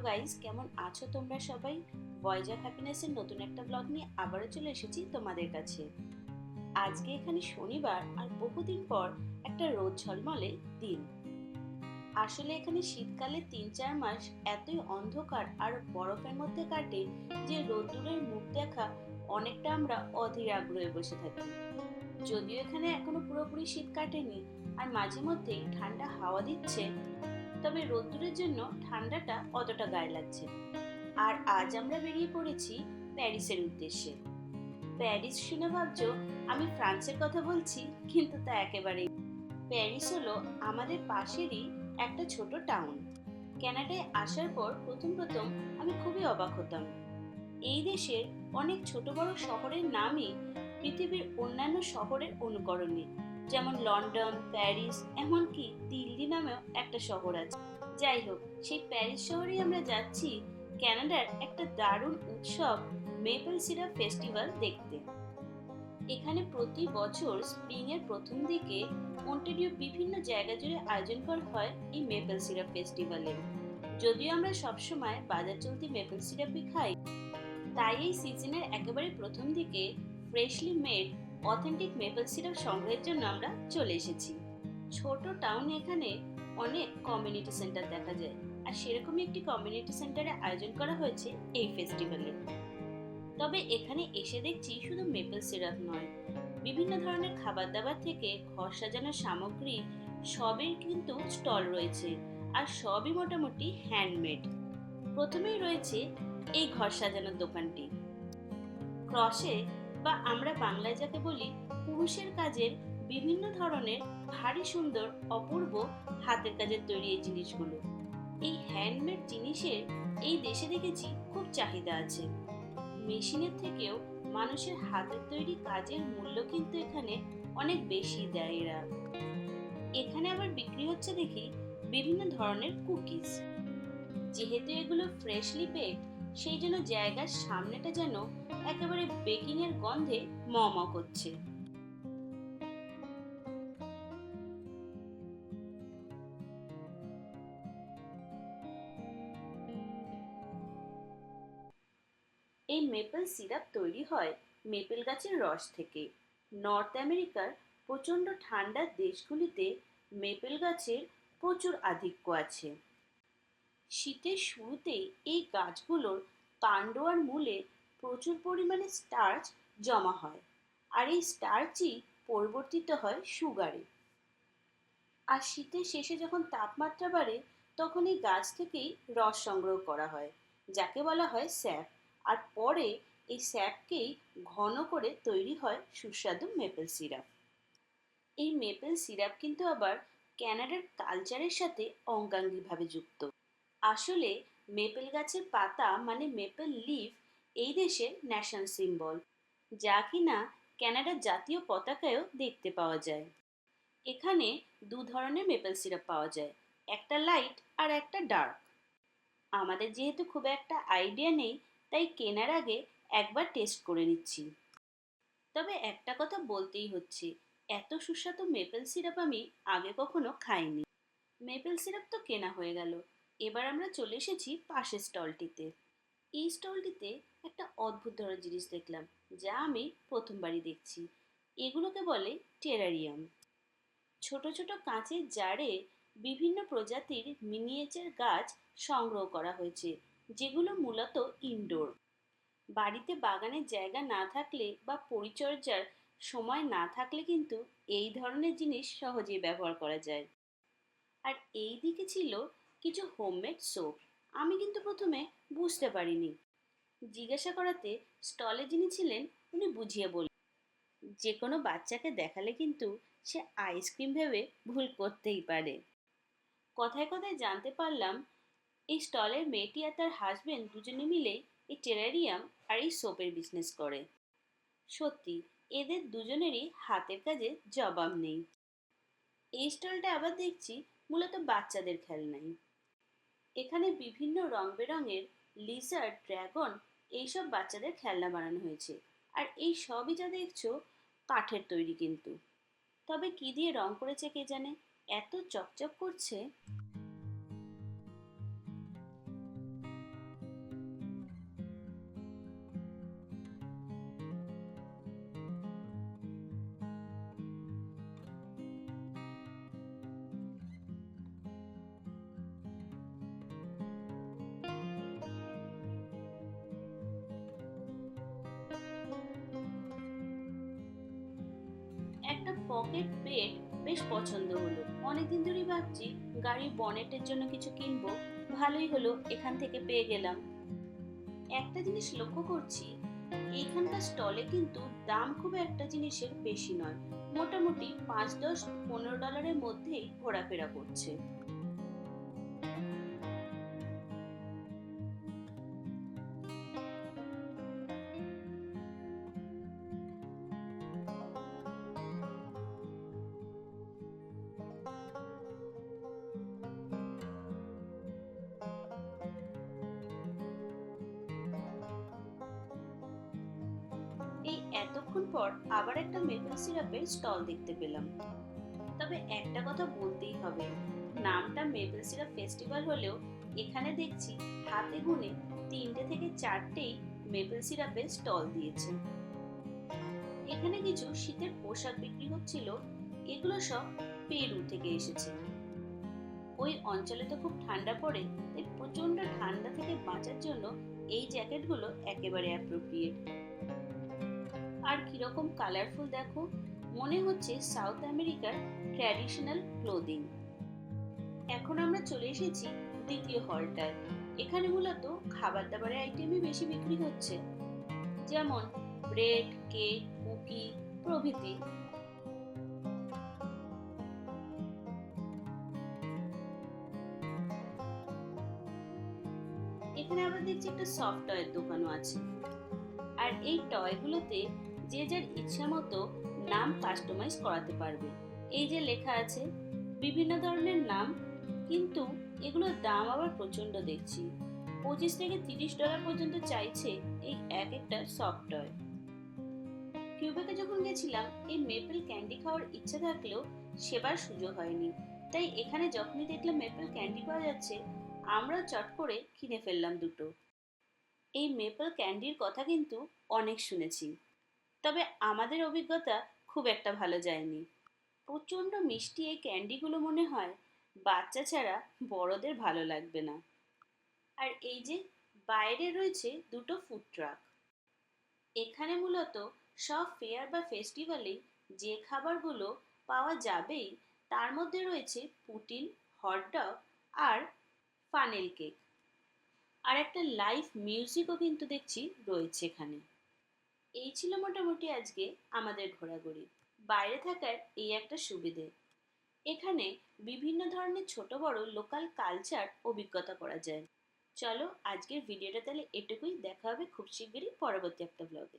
Guys, কেমন আছো তোমরা সবাই? ভয়েস অফ হ্যাপিনেসের নতুন একটা ব্লগ নিয়ে আবারও চলে এসেছি তোমাদের কাছে। আজকে এখানে শনিবার আর বহুদিন পর একটা রোদ ঝলমলে দিন। আসলে এখানে শীতকালে ৩-৪ মাস এতই অন্ধকার আর বরফের মধ্যে কাটে যে রোদ্দুরের মুখ দেখা অনেকটা আমরা অধীর আগ্রহে বসে থাকি। যদিও এখানে এখনো পুরোপুরি শীত কাটেনি আর মাঝে মধ্যেই ঠান্ডা হাওয়া দিচ্ছে, তবে রোদ্দুরের জন্য ঠান্ডাটা অতটা গায়ে লাগছে না। আর আজ আমরা বেরিয়ে পড়েছি প্যারিসের উদ্দেশ্যে। প্যারিস শুনে ভাবছো আমি ফ্রান্সের কথা বলছি, কিন্তু তা একেবারেই। প্যারিস হলো আমাদের পাশেরই একটা ছোট টাউন। কানাডায় আসার পর প্রথম প্রথম আমি খুবই অবাক হতাম। এই দেশের অনেক ছোট বড় শহরের নামই পৃথিবীর অন্যান্য শহরের অনুকরণে। যেমন লন্ডন, প্যারিস, এমনকি দিল্লি নামেও একটা শহর আছে। যাই হোক, সেই প্যারিস শহরেই আমরা যাচ্ছি কানাডার একটা দারুণ উৎসব, মেপল সিরাপ ফেস্টিভ্যাল দেখতে। এখানে প্রতি বছর স্প্রিং এর প্রথম দিকে অন্টারিও বিভিন্ন জায়গা জুড়ে আয়োজন করা হয় এই মেপল সিরাপ ফেস্টিভ্যালে। যদিও আমরা সবসময় বাজার চলতি মেপল সিরাপই খাই, তাই এই সিজনের একেবারে প্রথম দিকে freshly made authentic maple syrup সংগ্রহের জন্য আমরা চলে এসেছি। ছোট টাউনে এখানে অনেক কমিউনিটি সেন্টার দেখা যায়, আর সেরকমই একটি কমিউনিটি সেন্টারে আয়োজন করা হয়েছে এই ফেস্টিভ্যালে। তবে এখানে এসে দেখছি শুধু মেপল সিরাপ নয়, বিভিন্ন ধরনের খাবার দাবার থেকে ঘর সাজানোর সামগ্রী সবের কিন্তু স্টল রয়েছে, আর সবই মোটামুটি হ্যান্ডমেড। প্রথমেই রয়েছে এই ঘর সাজানোর দোকানটি। ক্রশে বা আমরা বাংলায় যাকে বলি পুরুষের কাজের বিভিন্ন ধরনের ভারী সুন্দর অপূর্ব হাতের কাজের তৈরি এই জিনিসগুলো। এই হ্যান্ডমেড জিনিসের এই দেশে দেখেছি খুব চাহিদা আছে। মেশিনের থেকেও মানুষের হাতের তৈরি কাজের মূল্য কিন্তু এখানে অনেক বেশি দেয় এরা। এখানে আবার বিক্রি হচ্ছে দেখি বিভিন্ন ধরনের কুকিজ। যেহেতু এগুলো ফ্রেশলি বেকড, সেই জন্য জায়গার সামনেটা যেন একেবারে বেকিং এর গন্ধে ম ম করছে। এই মেপল সিরাপ তৈরি হয় মেপেল গাছের রস থেকে। নর্থ আমেরিকার প্রচণ্ড ঠান্ডার দেশগুলিতে মেপেল গাছের প্রচুর আধিক্য আছে। শীতের শুরুতেই এই গাছগুলোর কাণ্ড আর মূলে প্রচুর পরিমাণে স্টার্চ জমা হয়, আর এই স্টার্চই পরিবর্তিত হয় সুগারে। আর শীতের শেষে যখন তাপমাত্রা বাড়ে, তখন এই গাছ থেকেই রস সংগ্রহ করা হয়, যাকে বলা হয় স্যাপ। আর পরে এই স্যাপকেই ঘন করে তৈরি হয় সুস্বাদু মেপল সিরাপ। এই মেপল সিরাপ কিন্তু আবার কানাডার কালচারের সাথে অঙ্গাঙ্গিভাবে যুক্ত। আসলে মেপেল গাছের পাতা মানে মেপেল লিফ এই দেশের ন্যাশনাল সিম্বল, যা কিনা কানাডার জাতীয় পতাকায়ও দেখতে পাওয়া যায়। এখানে দু ধরনের মেপেল সিরাপ পাওয়া যায়, একটা লাইট আর একটা ডার্ক। আমাদের যেহেতু খুব একটা আইডিয়া নেই, তাই কেনার আগে একবার টেস্ট করে নিচ্ছি। তবে একটা কথা বলতেই হচ্ছে, এত সুস্বাদু মেপেল সিরাপ আমি আগে কখনো খাইনি। মেপেল সিরাপ তো কেনা হয়ে গেল, এবার আমরা চলে এসেছি পাশের স্টলটিতে। এই স্টলটিতে একটা অদ্ভুত ধরনের জিনিস দেখলাম, যা আমি প্রথমবারই দেখছি। এগুলোকে বলে টেরারিয়াম। ছোট ছোট কাঁচের জারে বিভিন্ন প্রজাতির মিনিয়েচার গাছ সংগ্রহ করা হয়েছে, যেগুলো মূলত ইনডোর। বাড়িতে বাগানের জায়গা না থাকলে বা পরিচর্যার সময় না থাকলে কিন্তু এই ধরনের জিনিস সহজেই ব্যবহার করা যায়। আর এই দিকে ছিল কিছু হোমমেড সোপ। আমি কিন্তু প্রথমে বুঝতে পারিনি। জিজ্ঞাসা করাতে স্টলে যিনি ছিলেন উনি বুঝিয়ে বললেন, যে কোনো বাচ্চাকে দেখালে কিন্তু সে আইসক্রিম ভেবে ভুল করতেই পারে। কথায় কথায় জানতে পারলাম এই স্টলের মেয়েটি আর তার হাজবেন্ড দুজনে মিলে এই টেরারিয়াম আর এই সোপের বিজনেস করে। সত্যি, এদের দুজনেরই হাতের কাজে জবাব নেই। এই স্টলটা আবার দেখছি মূলত বাচ্চাদের খেলনাই। এখানে বিভিন্ন রং বেরঙের লিজার্ড, ড্রাগন এইসব বাচ্চাদের খেলনা বানানো হয়েছে। আর এই সবই যা দেখছো কাঠের তৈরি কিন্তু। তবে কি দিয়ে রং করেছে কে জানে, এত চকচক করছে। পকেট বেড বেশ পছন্দ হলো। অনেকদিন ধরেই ভাবছি গাড়ির বনেটের জন্য কিছু কিনবো। ভালোই হলো, এখান থেকে পেয়ে গেলাম। একটা জিনিস লক্ষ্য করছি, এইখানকার স্টলে কিন্তু দাম খুব একটা জিনিসের বেশি নয়। মোটামুটি 5, 10, 15 ডলারের মধ্যেই ঘোরাফেরা করছে। এই এতক্ষণ পর আবার একটা মেপল সিরাপের স্টল দেখতে পেলাম। তবে একটা কথা বলতেই হবে, নামটা মেপল সিরাপ ফেস্টিভ্যাল হলেও এখানে দেখছি হাতে গুনে 3 থেকে 4টেই মেপল সিরাপের স্টল দিয়েছে। এখানে কিছু শীতের পোশাক বিক্রি হচ্ছিল। এগুলো সব পেরু থেকে এসেছে। ওই অঞ্চলে তো খুব ঠান্ডা পড়ে, তাই প্রচন্ড ঠান্ডা থেকে বাঁচার জন্য এই জ্যাকেটগুলো একেবারে অ্যাপ্রোপ্রিয়েট। আর কিরকম কালারফুল দেখো, মনে হচ্ছে সাউথ আমেরিকার ট্র্যাডিশনাল ক্লোদিং। এখন আমরা চলে এসেছি দ্বিতীয় হলটায়। এখানে মূলত খাবার দাবারের আইটেমই বেশি বিক্রি হচ্ছে, যেমন ব্রেড, কেক, কুকি প্রভৃতি। এখানে আবার দেখছি একটা সফট টয়ের দোকানও আছে। আর এই টয়গুলোতে যে যার ইচ্ছা মতো নাম কাস্টমাইজ করাতে পারবে। এই যে লেখা আছে বিভিন্ন ধরনের নাম, কিন্তু এগুলোর দাম আবার প্রচন্ড দেখছি। 25 থেকে 30 ডলার পর্যন্ত চাইছে এই এক একটা সফট টয়। কিউবেকে যখন গেছিলাম এই মেপল ক্যান্ডি খাওয়ার ইচ্ছা থাকলেও সেবার সুযোগ হয়নি। তাই এখানে যখনই দেখলাম মেপল ক্যান্ডি পাওয়া যাচ্ছে, আমরা চট করে কিনে ফেললাম দুটো। এই মেপল ক্যান্ডির কথা কিন্তু অনেক শুনেছি, তবে আমাদের অভিজ্ঞতা খুব একটা ভালো যায়নি। প্রচণ্ড মিষ্টি এই ক্যান্ডিগুলো মনে হয় বাচ্চা ছাড়া বড়দের ভালো লাগবে না। আর এই যে বাইরে রয়েছে দুটো ফুড ট্রাক। এখানে মূলত সব ফেয়ার বা ফেস্টিভ্যালে যে খাবারগুলো পাওয়া যাবেই, তার মধ্যে রয়েছে পুটিন, হটডগ আর ফানেল কেক। আর একটা লাইভ মিউজিকও কিন্তু দেখছি রয়েছে এখানে। এই ছিল মোটামুটি আজকে আমাদের ঘোরাঘুরি। বাইরে থাকার এই একটা সুবিধে, এখানে বিভিন্ন ধরনের ছোট বড় লোকাল কালচার অভিজ্ঞতা করা যায়। চলো আজকের ভিডিওটা তাহলে এটুকুই, দেখা হবে খুব শিগগিরই পরবর্তী একটা ব্লগে।